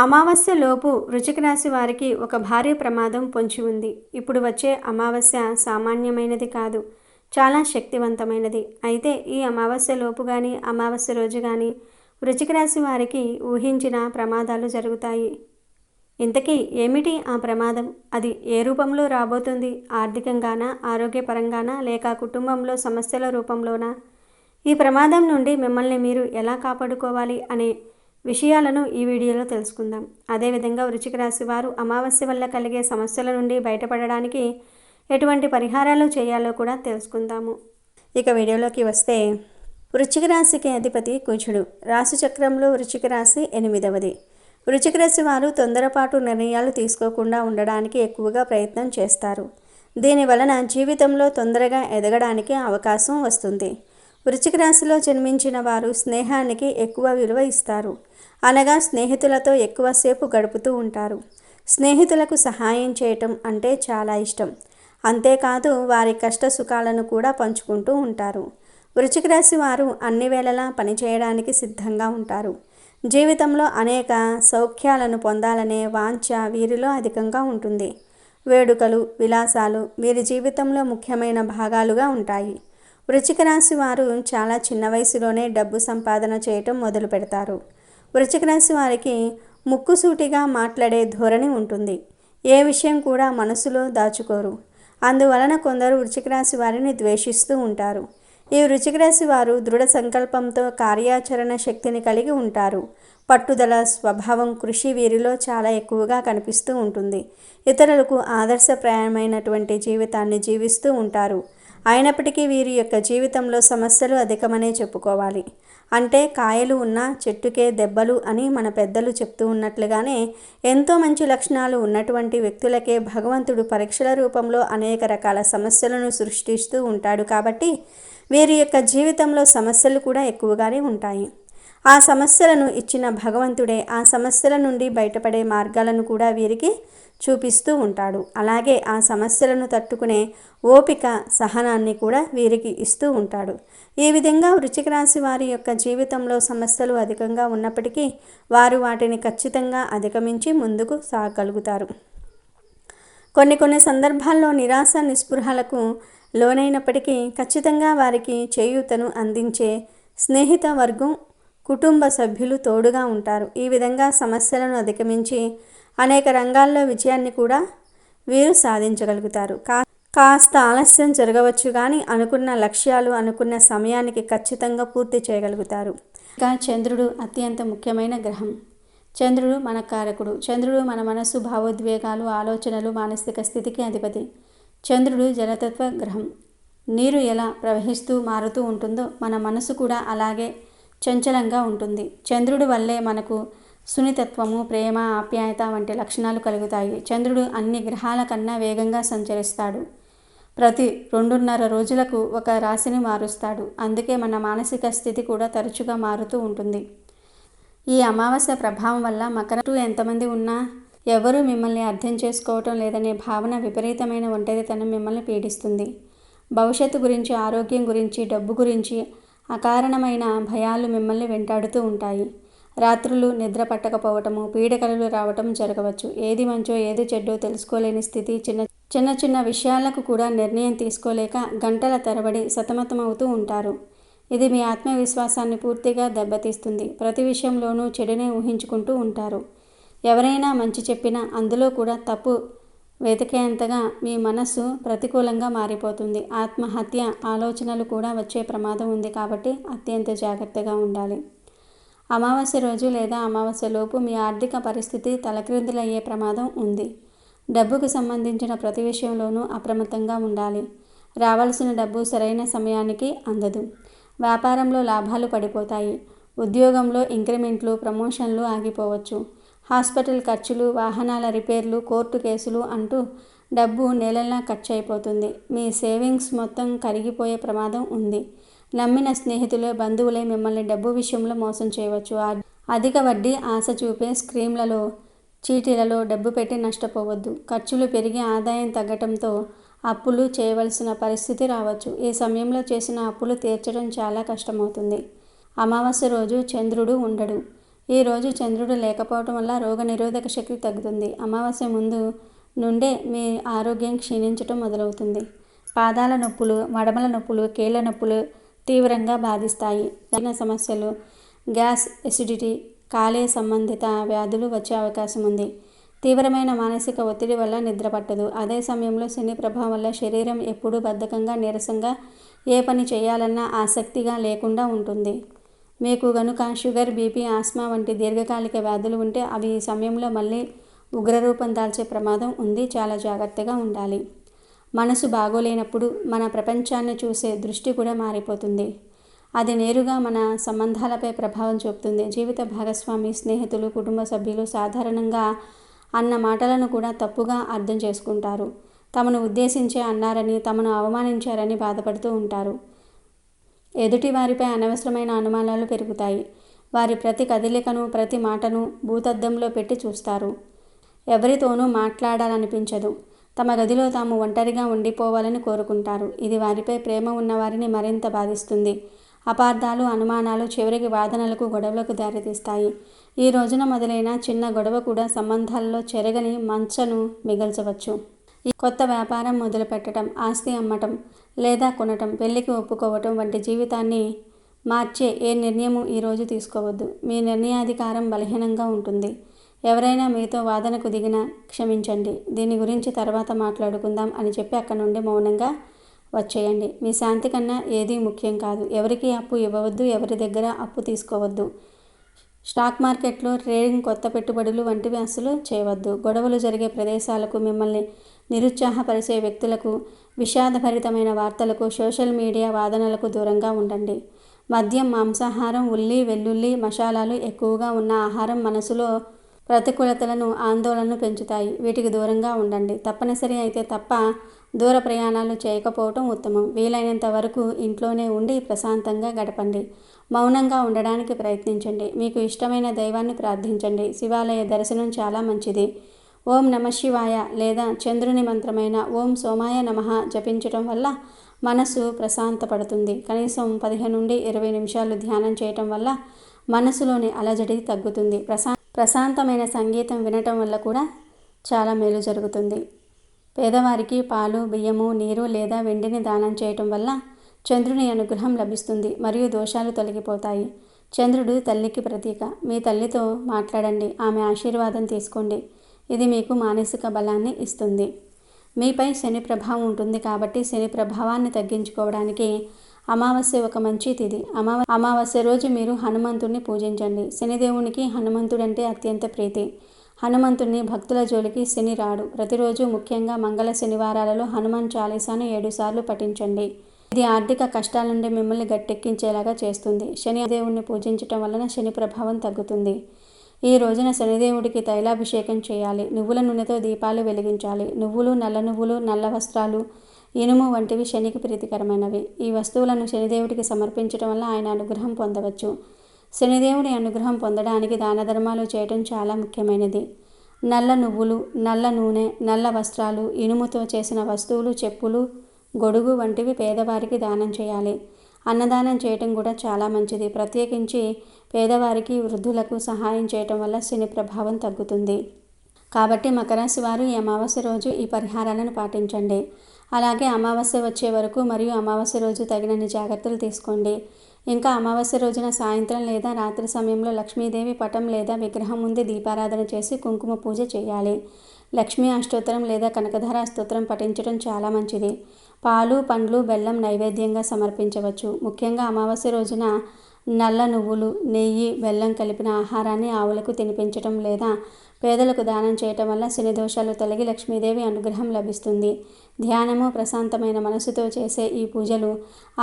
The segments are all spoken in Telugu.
అమావాస్య లోపు వృశ్చిక రాశి వారికి ఒక భారీ ప్రమాదం పొంచి ఉంది. ఇప్పుడు వచ్చే అమావాస్య సామాన్యమైనది కాదు, చాలా శక్తివంతమైనది. అయితే ఈ అమావాస్య లోపు కానీ అమావాస్య రోజు కానీ వృశ్చిక రాశి వారికి ఊహించిన ప్రమాదాలు జరుగుతాయి. ఇంతకీ ఏమిటి ఆ ప్రమాదం? అది ఏ రూపంలో రాబోతుంది? ఆర్థికంగానా, ఆరోగ్యపరంగానా, లేక కుటుంబంలో సమస్యల రూపంలోనా? ఈ ప్రమాదం నుండి మిమ్మల్ని మీరు ఎలా కాపాడుకోవాలి అనే విషయాలను ఈ వీడియోలో తెలుసుకుందాం. అదేవిధంగా వృశ్చిక రాశి వారు అమావాస్య వల్ల కలిగే సమస్యల నుండి బయటపడడానికి ఎటువంటి పరిహారాలు చేయాలో కూడా తెలుసుకుందాము. ఇక వీడియోలోకి వస్తే, వృశ్చిక రాశికి అధిపతి కుజుడు. రాశి చక్రంలో వృశ్చిక రాశి 8వది. వృశ్చిక రాశి వారు తొందరపాటు నిర్ణయాలు తీసుకోకుండా ఉండడానికి ఎక్కువగా ప్రయత్నం చేస్తారు. దీనివలన జీవితంలో తొందరగా ఎదగడానికి అవకాశం వస్తుంది. వృశ్చిక రాశిలో జన్మించిన వారు స్నేహానికి ఎక్కువ విలువ ఇస్తారు. అనగా స్నేహితులతో ఎక్కువసేపు గడుపుతూ ఉంటారు. స్నేహితులకు సహాయం చేయటం అంటే చాలా ఇష్టం. అంతేకాదు వారి కష్ట సుఖాలను కూడా పంచుకుంటూ ఉంటారు. వృశ్చిక రాశి వారు అన్ని వేళలా పనిచేయడానికి సిద్ధంగా ఉంటారు. జీవితంలో అనేక సౌఖ్యాలను పొందాలనే వాంఛ వీరిలో అధికంగా ఉంటుంది. వేడుకలు, విలాసాలు వీరి జీవితంలో ముఖ్యమైన భాగాలుగా ఉంటాయి. వృశ్చిక రాశి వారు చాలా చిన్న వయసులోనే డబ్బు సంపాదన చేయటం మొదలు పెడతారు. వృశ్చిక రాశి వారికి ముక్కుసూటిగా మాట్లాడే ధోరణి ఉంటుంది. ఏ విషయం కూడా మనసులో దాచుకోరు. అందువలన కొందరు వృశ్చిక రాశి వారిని ద్వేషిస్తూ ఉంటారు. ఈ వృశ్చిక రాశి వారు దృఢ సంకల్పంతో కార్యాచరణ శక్తిని కలిగి ఉంటారు. పట్టుదల, స్వభావం, కృషి వీరిలో చాలా ఎక్కువగా కనిపిస్తూ ఉంటుంది. ఇతరులకు ఆదర్శప్రాయమైనటువంటి జీవితాన్ని జీవిస్తూ ఉంటారు. అయినప్పటికీ వీరి యొక్క జీవితంలో సమస్యలు అధికమనే చెప్పుకోవాలి. అంటే కాయలు ఉన్న చెట్టుకే దెబ్బలు అని మన పెద్దలు చెప్తూ ఉన్నట్లుగానే ఎంతో మంచి లక్షణాలు ఉన్నటువంటి వ్యక్తులకే భగవంతుడు పరీక్షల రూపంలో అనేక రకాల సమస్యలను సృష్టిస్తూ ఉంటాడు. కాబట్టి వీరి యొక్క జీవితంలో సమస్యలు కూడా ఎక్కువగానే ఉంటాయి. ఆ సమస్యలను ఇచ్చిన భగవంతుడే ఆ సమస్యల నుండి బయటపడే మార్గాలను కూడా వీరికి చూపిస్తూ ఉంటాడు. అలాగే ఆ సమస్యలను తట్టుకునే ఓపిక, సహనాన్ని కూడా వీరికి ఇస్తూ ఉంటాడు. ఈ విధంగా వృశ్చిక రాశి వారి యొక్క జీవితంలో సమస్యలు అధికంగా ఉన్నప్పటికీ వారు వాటిని ఖచ్చితంగా అధిగమించి ముందుకు సాగగలుగుతారు. కొన్ని సందర్భాల్లో నిరాశ, నిస్పృహలకు లోనైనప్పటికీ ఖచ్చితంగా వారికి చేయూతను అందించే స్నేహిత వర్గం, కుటుంబ సభ్యులు తోడుగా ఉంటారు. ఈ విధంగా సమస్యలను అధిగమించి అనేక రంగాల్లో విజయాన్ని కూడా వీరు సాధించగలుగుతారు. కాస్త ఆలస్యం జరగవచ్చు కానీ అనుకున్న లక్ష్యాలు అనుకున్న సమయానికి ఖచ్చితంగా పూర్తి చేయగలుగుతారు. ఇంకా చంద్రుడు అత్యంత ముఖ్యమైన గ్రహం. చంద్రుడు మన కారకుడు. చంద్రుడు మన మనస్సు, భావోద్వేగాలు, ఆలోచనలు, మానసిక స్థితికి అధిపతి. చంద్రుడు జలతత్వ గ్రహం. నీరు ఎలా ప్రవహిస్తూ మారుతూ ఉంటుందో మన మనసు కూడా అలాగే చంచలంగా ఉంటుంది. చంద్రుడి వల్లే మనకు సున్నితత్వము, ప్రేమ, ఆప్యాయత వంటి లక్షణాలు కలుగుతాయి. చంద్రుడు అన్ని గ్రహాల కన్నా వేగంగా సంచరిస్తాడు. ప్రతి 2.5 రోజులకు ఒక రాశిని మారుస్తాడు. అందుకే మన మానసిక స్థితి కూడా తరచుగా మారుతూ ఉంటుంది. ఈ అమావాస్య ప్రభావం వల్ల మకర ఎంతమంది ఉన్నా ఎవరూ మిమ్మల్ని అర్థం చేసుకోవటం లేదనే భావన, విపరీతమైన ఒంటరితనం మిమ్మల్ని పీడిస్తుంది. భవిష్యత్తు గురించి, ఆరోగ్యం గురించి, డబ్బు గురించి అకారణమైన భయాలు మిమ్మల్ని వెంటాడుతూ ఉంటాయి. రాత్రులు నిద్ర పట్టకపోవటము, పీడకలలు రావటం జరగవచ్చు. ఏది మంచో ఏది చెడ్డో తెలుసుకోలేని స్థితి, చిన్న విషయాలకు కూడా నిర్ణయం తీసుకోలేక గంటల తరబడి సతమతమవుతూ ఉంటారు. ఇది మీ ఆత్మవిశ్వాసాన్ని పూర్తిగా దెబ్బతీస్తుంది. ప్రతి విషయంలోనూ చెడునే ఊహించుకుంటూ ఉంటారు. ఎవరైనా మంచి చెప్పినా అందులో కూడా తప్పు వెతికేంతగా మీ మనస్సు ప్రతికూలంగా మారిపోతుంది. ఆత్మహత్య ఆలోచనలు కూడా వచ్చే ప్రమాదం ఉంది. కాబట్టి అత్యంత జాగ్రత్తగా ఉండాలి. అమావాస్య రోజు లేదా అమావాస్య లోపు మీ ఆర్థిక పరిస్థితి తలక్రిందులయ్యే ప్రమాదం ఉంది. డబ్బుకు సంబంధించిన ప్రతి విషయంలోనూ అప్రమత్తంగా ఉండాలి. రావాల్సిన డబ్బు సరైన సమయానికి అందదు. వ్యాపారంలో లాభాలు పడిపోతాయి. ఉద్యోగంలో ఇంక్రిమెంట్లు, ప్రమోషన్లు ఆగిపోవచ్చు. హాస్పిటల్ ఖర్చులు, వాహనాల రిపేర్లు, కోర్టు కేసులు అంటూ డబ్బు నెలలా ఖర్చు అయిపోతుంది. మీ సేవింగ్స్ మొత్తం కరిగిపోయే ప్రమాదం ఉంది. నమ్మిన స్నేహితులే, బంధువులే మిమ్మల్ని డబ్బు విషయంలో మోసం చేయవచ్చు. అధిక వడ్డీ ఆశ చూపే స్కీమ్లలో, చీటీలలో డబ్బు పెట్టి నష్టపోవద్దు. ఖర్చులు పెరిగి ఆదాయం తగ్గటంతో అప్పులు చేయవలసిన పరిస్థితి రావచ్చు. ఈ సమయంలో చేసిన అప్పులు తీర్చడం చాలా కష్టమవుతుంది. అమావాస్య రోజు చంద్రుడు ఉండడు. ఈ రోజు చంద్రుడు లేకపోవటం వల్ల రోగనిరోధక శక్తి తగ్గుతుంది. అమావాస్య ముందు నుండే మీ ఆరోగ్యం క్షీణించటం మొదలవుతుంది. పాదాల నొప్పులు, మడమల నొప్పులు, కీళ్ళ నొప్పులు తీవ్రంగా బాధిస్తాయి. జీర్ణ సమస్యలు, గ్యాస్, ఎసిడిటీ, కాలేయ సంబంధిత వ్యాధులు వచ్చే అవకాశం ఉంది. తీవ్రమైన మానసిక ఒత్తిడి వల్ల నిద్ర పట్టదు. అదే సమయంలో శని ప్రభావం వల్ల శరీరం ఎప్పుడూ బద్ధకంగా, నీరసంగా, ఏ పని చేయాలన్నా ఆసక్తిగా లేకుండా ఉంటుంది. మీకు గనుక షుగర్, బీపీ, ఆస్మా వంటి దీర్ఘకాలిక వ్యాధులు ఉంటే అవి ఈ సమయంలో మళ్ళీ ఉగ్రరూపం దాల్చే ప్రమాదం ఉంది. చాలా జాగ్రత్తగా ఉండాలి. మనసు బాగోలేనప్పుడు మన ప్రపంచాన్ని చూసే దృష్టి కూడా మారిపోతుంది. అది నేరుగా మన సంబంధాలపై ప్రభావం చూపుతుంది. జీవిత భాగస్వామి, స్నేహితులు, కుటుంబ సభ్యులు సాధారణంగా అన్న మాటలను కూడా తప్పుగా అర్థం చేసుకుంటారు. తమను ఉద్దేశించే అన్నారని, తమను అవమానించారని బాధపడుతూ ఉంటారు. ఎదుటి వారిపై అనవసరమైన అనుమానాలు పెరుగుతాయి. వారి ప్రతి కదలికను, ప్రతి మాటను భూతద్దంలో పెట్టి చూస్తారు. ఎవరితోనూ మాట్లాడాలనిపించదు. తమ గదిలో తాము ఒంటరిగా ఉండిపోవాలని కోరుకుంటారు. ఇది వారిపై ప్రేమ ఉన్నవారిని మరింత బాధిస్తుంది. అపార్థాలు, అనుమానాలు చివరికి వాదనలకు, గొడవలకు దారితీస్తాయి. ఈ రోజున మొదలైన చిన్న గొడవ కూడా సంబంధాల్లో చెరగని మంచను మిగల్చవచ్చు. ఈ కొత్త వ్యాపారం మొదలుపెట్టడం, ఆస్తి అమ్మటం లేదా కొనటం, పెళ్లికి ఒప్పుకోవటం వంటి జీవితాన్ని మార్చే ఏ నిర్ణయము ఈరోజు తీసుకోవద్దు. మీ నిర్ణయాధికారం బలహీనంగా ఉంటుంది. ఎవరైనా మీతో వాదనకు దిగినా క్షమించండి. దీని గురించి తర్వాత మాట్లాడుకుందాం అని చెప్పి అక్కడి నుండి మౌనంగా వచ్చేయండి. మీ శాంతి కన్నా ఏదీ ముఖ్యం కాదు. ఎవరికి అప్పు ఇవ్వవద్దు, ఎవరి దగ్గర అప్పు తీసుకోవద్దు. స్టాక్ మార్కెట్లో ట్రేడింగ్, కొత్త పెట్టుబడులు వంటివి అస్సలు చేయవద్దు. గొడవలు జరిగే ప్రదేశాలకు, మిమ్మల్ని నిరుత్సాహపరిచే వ్యక్తులకు, విషాదభరితమైన వార్తలకు, సోషల్ మీడియా వాదనలకు దూరంగా ఉండండి. మద్యం, మాంసాహారం, ఉల్లి, వెల్లుల్లి, మసాలాలు ఎక్కువగా ఉన్న ఆహారం మనసులో ప్రతికూలతలను, ఆందోళనను పెంచుతాయి. వీటికి దూరంగా ఉండండి. తప్పనిసరి అయితే తప్ప దూర ప్రయాణాలు చేయకపోవటం ఉత్తమం. వీలైనంత వరకు ఇంట్లోనే ఉండి ప్రశాంతంగా గడపండి. మౌనంగా ఉండడానికి ప్రయత్నించండి. మీకు ఇష్టమైన దైవాన్ని ప్రార్థించండి. శివాలయ దర్శనం చాలా మంచిది. ఓం నమఃశివాయ లేదా చంద్రుని మంత్రమైన ఓం సోమాయ నమః జపించటం వల్ల మనసు ప్రశాంతపడుతుంది. కనీసం 15 నుండి 20 నిమిషాలు ధ్యానం చేయటం వల్ల మనసులోని అలజడి తగ్గుతుంది. ప్రశాంతమైన సంగీతం వినటం వల్ల కూడా చాలా మేలు జరుగుతుంది. పేదవారికి పాలు, బియ్యము, నీరు లేదా వెండిని దానం చేయటం వల్ల చంద్రుని అనుగ్రహం లభిస్తుంది మరియు దోషాలు తొలగిపోతాయి. చంద్రుడు తల్లికి ప్రతీక. మీ తల్లితో మాట్లాడండి. ఆమె ఆశీర్వాదం తీసుకోండి. ఇది మీకు మానసిక బలాన్ని ఇస్తుంది. మీపై శని ప్రభావం ఉంటుంది కాబట్టి శని ప్రభావాన్ని తగ్గించుకోవడానికి అమావాస్య ఒక మంచి తిథి. అమావాస్య రోజు మీరు హనుమంతుడిని పూజించండి. శనిదేవునికి హనుమంతుడంటే అత్యంత ప్రీతి. హనుమంతుడిని భక్తుల జోలికి శని రాడు. ప్రతిరోజు ముఖ్యంగా మంగళ శనివారాలలో హనుమాన్ చాలీసాను 7 సార్లు పఠించండి. ఇది ఆర్థిక కష్టాల నుండి మిమ్మల్ని గట్టెక్కించేలాగా చేస్తుంది. శని దేవుణ్ణి పూజించటం వలన శని ప్రభావం తగ్గుతుంది. ఈ రోజున శనిదేవుడికి తైలాభిషేకం చేయాలి. నువ్వుల నూనెతో దీపాలు వెలిగించాలి. నువ్వులు, నల్ల నువ్వులు, నల్ల వస్త్రాలు, ఇనుము వంటివి శనికి ప్రీతికరమైనవి. ఈ వస్తువులను శనిదేవుడికి సమర్పించడం వల్ల ఆయన అనుగ్రహం పొందవచ్చు. శనిదేవుడి అనుగ్రహం పొందడానికి దాన ధర్మాలు చేయటం చాలా ముఖ్యమైనది. నల్ల నువ్వులు, నల్ల నూనె, నల్ల వస్త్రాలు, ఇనుముతో చేసిన వస్తువులు, చెప్పులు, గొడుగు వంటివి పేదవారికి దానం చేయాలి. అన్నదానం చేయటం కూడా చాలా మంచిది. ప్రత్యేకించి పేదవారికి, వృద్ధులకు సహాయం చేయటం వల్ల శని ప్రభావం తగ్గుతుంది. కాబట్టి మకర రాశి వారు ఈ అమావాస్య రోజు ఈ పరిహారాలను పాటించండి. అలాగే అమావాస్య వచ్చే వరకు మరియు అమావాస్య రోజు తగినన్ని జాగ్రత్తలు తీసుకోండి. ఇంకా అమావాస్య రోజున సాయంత్రం లేదా రాత్రి సమయంలో లక్ష్మీదేవి పటం లేదా విగ్రహం ముందు దీపారాధన చేసి కుంకుమ పూజ చేయాలి. లక్ష్మీ అష్టోత్తరం లేదా కనకధార స్తోత్రం పఠించడం చాలా మంచిది. పాలు, పండ్లు, బెల్లం నైవేద్యంగా సమర్పించవచ్చు. ముఖ్యంగా అమావాస్య రోజున నల్ల నువ్వులు, నెయ్యి, బెల్లం కలిపిన ఆహారాన్ని ఆవులకు తినిపించటం లేదా పేదలకు దానం చేయటం వల్ల శని దోషాలు తొలగి లక్ష్మీదేవి అనుగ్రహం లభిస్తుంది. ధ్యానము, ప్రశాంతమైన మనసుతో చేసే ఈ పూజలు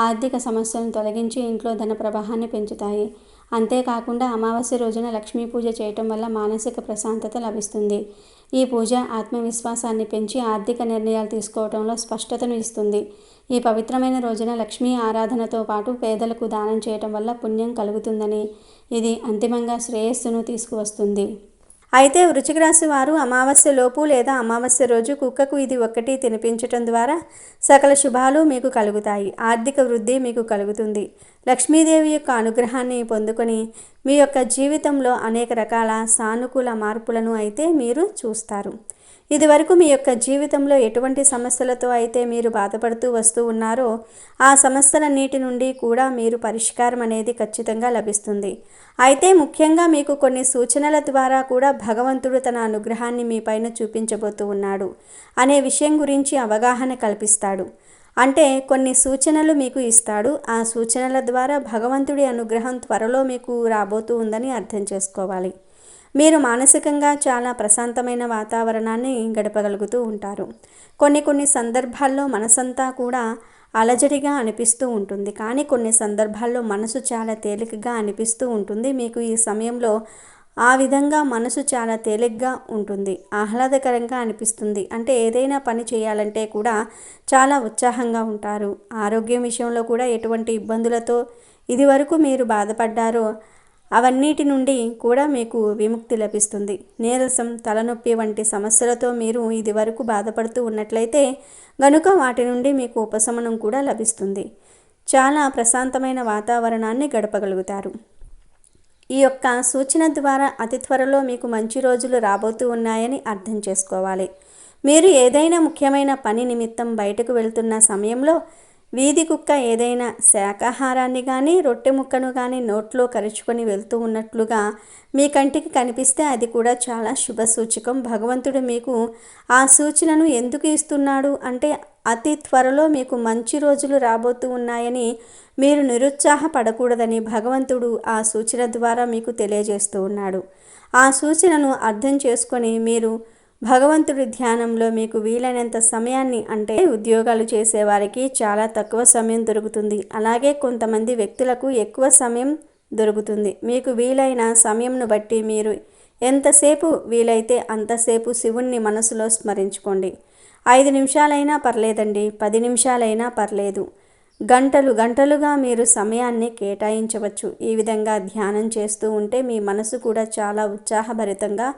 ఆర్థిక సమస్యలను తొలగించి ఇంట్లో ధన ప్రవాహాన్ని పెంచుతాయి. అంతేకాకుండా అమావాస్య రోజున లక్ష్మీ పూజ చేయటం వల్ల మానసిక ప్రశాంతత లభిస్తుంది. ఈ పూజ ఆత్మవిశ్వాసాన్ని పెంచి ఆర్థిక నిర్ణయాలు తీసుకోవడంలో స్పష్టతను ఇస్తుంది. ఈ పవిత్రమైన రోజున లక్ష్మీ ఆరాధనతో పాటు పేదలకు దానం చేయటం వల్ల పుణ్యం కలుగుతుందని, ఇది అంతిమంగా శ్రేయస్సును తీసుకువస్తుంది. అయితే వృశ్చిక రాశి వారు అమావాస్య లోపు లేదా అమావాస్య రోజు కుక్కకు ఇది ఒక్కటి తినిపించటం ద్వారా సకల శుభాలు మీకు కలుగుతాయి. ఆర్థిక వృద్ధి మీకు కలుగుతుంది. లక్ష్మీదేవి యొక్క అనుగ్రహాన్ని పొందుకొని మీ యొక్క జీవితంలో అనేక రకాల సానుకూల మార్పులను అయితే మీరు చూస్తారు. ఇదివరకు మీ యొక్క జీవితంలో ఎటువంటి సమస్యలతో అయితే మీరు బాధపడుతూ వస్తూ ఉన్నారో ఆ సమస్యలన్నిటి నుండి కూడా మీరు పరిష్కారం అనేది ఖచ్చితంగా లభిస్తుంది. అయితే ముఖ్యంగా మీకు కొన్ని సూచనల ద్వారా కూడా భగవంతుడు తన అనుగ్రహాన్ని మీ పైన చూపించబోతూ ఉన్నాడు అనే విషయం గురించి అవగాహన కల్పిస్తాడు. అంటే కొన్ని సూచనలు మీకు ఇస్తాడు. ఆ సూచనల ద్వారా భగవంతుడి అనుగ్రహం త్వరలో మీకు రాబోతూ ఉందని అర్థం చేసుకోవాలి. మీరు మానసికంగా చాలా ప్రశాంతమైన వాతావరణాన్ని గడపగలుగుతూ ఉంటారు. కొన్ని సందర్భాల్లో మనసంతా కూడా అలజడిగా అనిపిస్తూ ఉంటుంది. కానీ కొన్ని సందర్భాల్లో మనసు చాలా తేలికగా అనిపిస్తూ ఉంటుంది. మీకు ఈ సమయంలో ఆ విధంగా మనసు చాలా తేలిగ్గా ఉంటుంది, ఆహ్లాదకరంగా అనిపిస్తుంది. అంటే ఏదైనా పని చేయాలంటే కూడా చాలా ఉత్సాహంగా ఉంటారు. ఆరోగ్యం విషయంలో కూడా ఎటువంటి ఇబ్బందులతో ఇదివరకు మీరు బాధపడ్డారో అవన్నిటి నుండి కూడా మీకు విముక్తి లభిస్తుంది. నీరసం, తలనొప్పి వంటి సమస్యలతో మీరు ఇదివరకు బాధపడుతూ ఉన్నట్లయితే గనుక వాటి నుండి మీకు ఉపశమనం కూడా లభిస్తుంది. చాలా ప్రశాంతమైన వాతావరణాన్ని గడపగలుగుతారు. ఈ యొక్క సూచన ద్వారా అతి త్వరలో మీకు మంచి రోజులు రాబోతూ ఉన్నాయని అర్థం చేసుకోవాలి. మీరు ఏదైనా ముఖ్యమైన పని నిమిత్తం బయటకు వెళ్తున్న సమయంలో వీధి కుక్క ఏదైనా శాకాహారాన్ని కానీ రొట్టె ముక్కను కానీ నోట్లో కరుచుకొని వెళ్తూ ఉన్నట్లుగా మీ కంటికి కనిపిస్తే అది కూడా చాలా శుభసూచకం. భగవంతుడు మీకు ఆ సూచనను ఎందుకు ఇస్తున్నాడు అంటే అతి త్వరలో మీకు మంచి రోజులు రాబోతూ ఉన్నాయని, మీరు నిరుత్సాహపడకూడదని భగవంతుడు ఆ సూచన ద్వారా మీకు తెలియజేస్తూ ఉన్నాడు. ఆ సూచనను అర్థం చేసుకొని మీరు భగవంతుడి ధ్యానంలో మీకు వీలైనంత సమయాన్ని, అంటే ఉద్యోగాలు చేసేవారికి చాలా తక్కువ సమయం దొరుకుతుంది. అలాగే కొంతమంది వ్యక్తులకు ఎక్కువ సమయం దొరుకుతుంది. మీకు వీలైన సమయంను బట్టి మీరు ఎంతసేపు వీలైతే అంతసేపు శివుణ్ణి మనసులో స్మరించుకోండి. 5 నిమిషాలైనా పర్లేదండి, 10 నిమిషాలైనా పర్లేదు. గంటలుగా మీరు సమయాన్ని కేటాయించవచ్చు. ఈ విధంగా ధ్యానం చేస్తూ ఉంటే మీ మనసు కూడా చాలా ఉత్సాహభరితంగా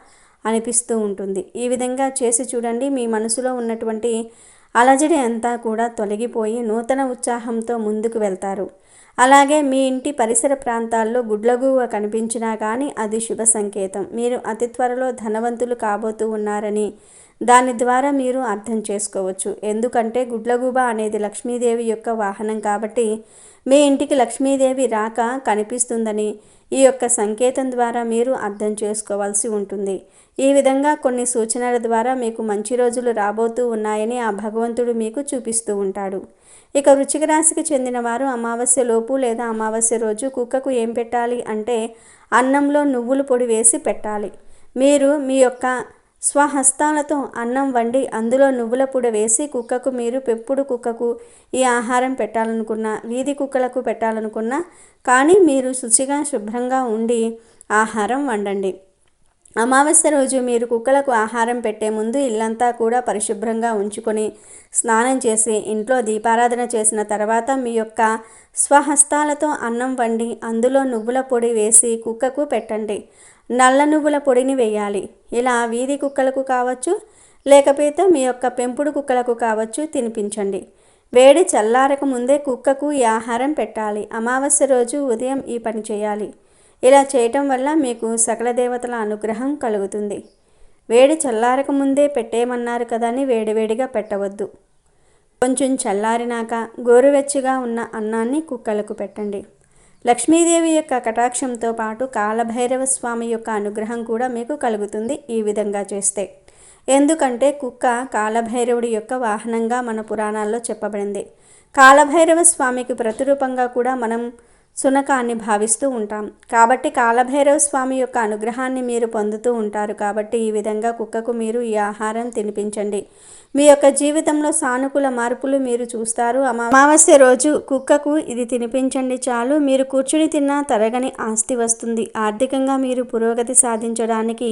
అనిపిస్తూ ఉంటుంది. ఈ విధంగా చేసి చూడండి. మీ మనసులో ఉన్నటువంటి అలజడి అంతా కూడా తొలగిపోయి నూతన ఉత్సాహంతో ముందుకు వెళ్తారు. అలాగే మీ ఇంటి పరిసర ప్రాంతాల్లో గుడ్లగూవ కనిపించినా కానీ అది శుభ సంకేతం. మీరు అతి త్వరలో ధనవంతులు కాబోతూ ఉన్నారని దాని ద్వారా మీరు అర్థం చేసుకోవచ్చు. ఎందుకంటే గుడ్లగూబ అనేది లక్ష్మీదేవి యొక్క వాహనం కాబట్టి మీ ఇంటికి లక్ష్మీదేవి రాక కనిపిస్తుందని ఈ యొక్క సంకేతం ద్వారా మీరు అర్థం చేసుకోవాల్సి ఉంటుంది. ఈ విధంగా కొన్ని సూచనల ద్వారా మీకు మంచి రోజులు రాబోతూ ఉన్నాయని ఆ భగవంతుడు మీకు చూపిస్తూ ఉంటాడు. ఇక వృశ్చిక రాశికి చెందిన వారు అమావాస్య లోపు లేదా అమావాస్య రోజు కుక్కకు ఏం పెట్టాలి అంటే అన్నంలో నువ్వుల పొడి వేసి పెట్టాలి. మీరు మీ యొక్క స్వహస్తాలతో అన్నం వండి అందులో నువ్వుల పొడి వేసి కుక్కకు, మీరు పెంపుడు కుక్కకు ఈ ఆహారం పెట్టాలనుకున్నా, వీధి కుక్కలకు పెట్టాలనుకున్నా కానీ మీరు శుచిగా శుభ్రంగా ఉండి ఆహారం వండండి. అమావాస్య రోజు మీరు కుక్కలకు ఆహారం పెట్టే ముందు ఇల్లంతా కూడా పరిశుభ్రంగా ఉంచుకొని స్నానం చేసి ఇంట్లో దీపారాధన చేసిన తర్వాత మీ యొక్క స్వహస్తాలతో అన్నం వండి అందులో నువ్వుల పొడి వేసి కుక్కకు పెట్టండి. నల్ల నువ్వుల పొడిని వేయాలి. ఇలా వీధి కుక్కలకు కావచ్చు, లేకపోతే మీ యొక్క పెంపుడు కుక్కలకు కావచ్చు తినిపించండి. వేడి చల్లారక ముందే కుక్కకు ఈ ఆహారం పెట్టాలి. అమావాస్య రోజు ఉదయం ఈ పని చేయాలి. ఇలా చేయటం వల్ల మీకు సకల దేవతల అనుగ్రహం కలుగుతుంది. వేడి చల్లారక ముందే పెట్టేయమన్నారు కదా అని వేడివేడిగా పెట్టవద్దు. కొంచెం చల్లారినాక గోరువెచ్చగా ఉన్న అన్నాన్ని కుక్కలకు పెట్టండి. లక్ష్మీదేవి యొక్క కటాక్షంతో పాటు కాలభైరవ స్వామి యొక్క అనుగ్రహం కూడా మీకు కలుగుతుంది ఈ విధంగా చేస్తే. ఎందుకంటే కుక్క కాలభైరవుడి యొక్క వాహనంగా మన పురాణాల్లో చెప్పబడింది. కాలభైరవ స్వామికి ప్రతిరూపంగా కూడా మనం శునకాన్ని భావిస్తూ ఉంటాం. కాబట్టి కాలభైరవ స్వామి యొక్క అనుగ్రహాన్ని మీరు పొందుతూ ఉంటారు. కాబట్టి ఈ విధంగా కుక్కకు మీరు ఈ ఆహారం తినిపించండి. మీ యొక్క జీవితంలో సానుకూల మార్పులు మీరు చూస్తారు. అమావాస్య రోజు కుక్కకు ఇది తినిపించండి చాలు. మీరు కూర్చుని తిన్నా తరగని ఆస్తి వస్తుంది. ఆర్థికంగా మీరు పురోగతి సాధించడానికి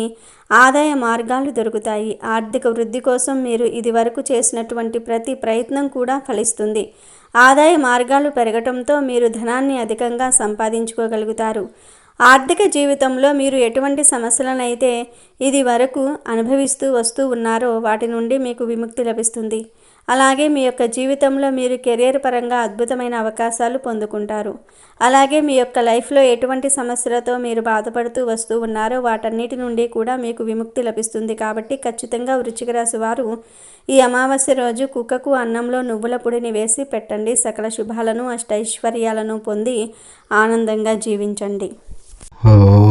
ఆదాయ మార్గాలు దొరుకుతాయి. ఆర్థిక వృద్ధి కోసం మీరు ఇది వరకు చేసినటువంటి ప్రతి ప్రయత్నం కూడా ఫలిస్తుంది. ఆదాయ మార్గాలు పెరగటంతో మీరు ధనాన్ని అధికంగా సంపాదించుకోగలుగుతారు. ఆర్థిక జీవితంలో మీరు ఎటువంటి సమస్యలనైతే ఇది వరకు అనుభవిస్తూ వస్తూ ఉన్నారో వాటి నుండి మీకు విముక్తి లభిస్తుంది. అలాగే మీ యొక్క జీవితంలో మీరు కెరియర్ పరంగా అద్భుతమైన అవకాశాలు పొందుకుంటారు. అలాగే మీ యొక్క లైఫ్లో ఎటువంటి సమస్యలతో మీరు బాధపడుతూ వస్తూ ఉన్నారో వాటన్నిటి నుండి కూడా మీకు విముక్తి లభిస్తుంది. కాబట్టి ఖచ్చితంగా వృశ్చిక రాశి వారు ఈ అమావాస్య రోజు కుక్కకు అన్నంలో నువ్వుల పొడిని వేసి పెట్టండి. సకల శుభాలను అష్టైశ్వర్యాలను పొంది ఆనందంగా జీవించండి. ఓం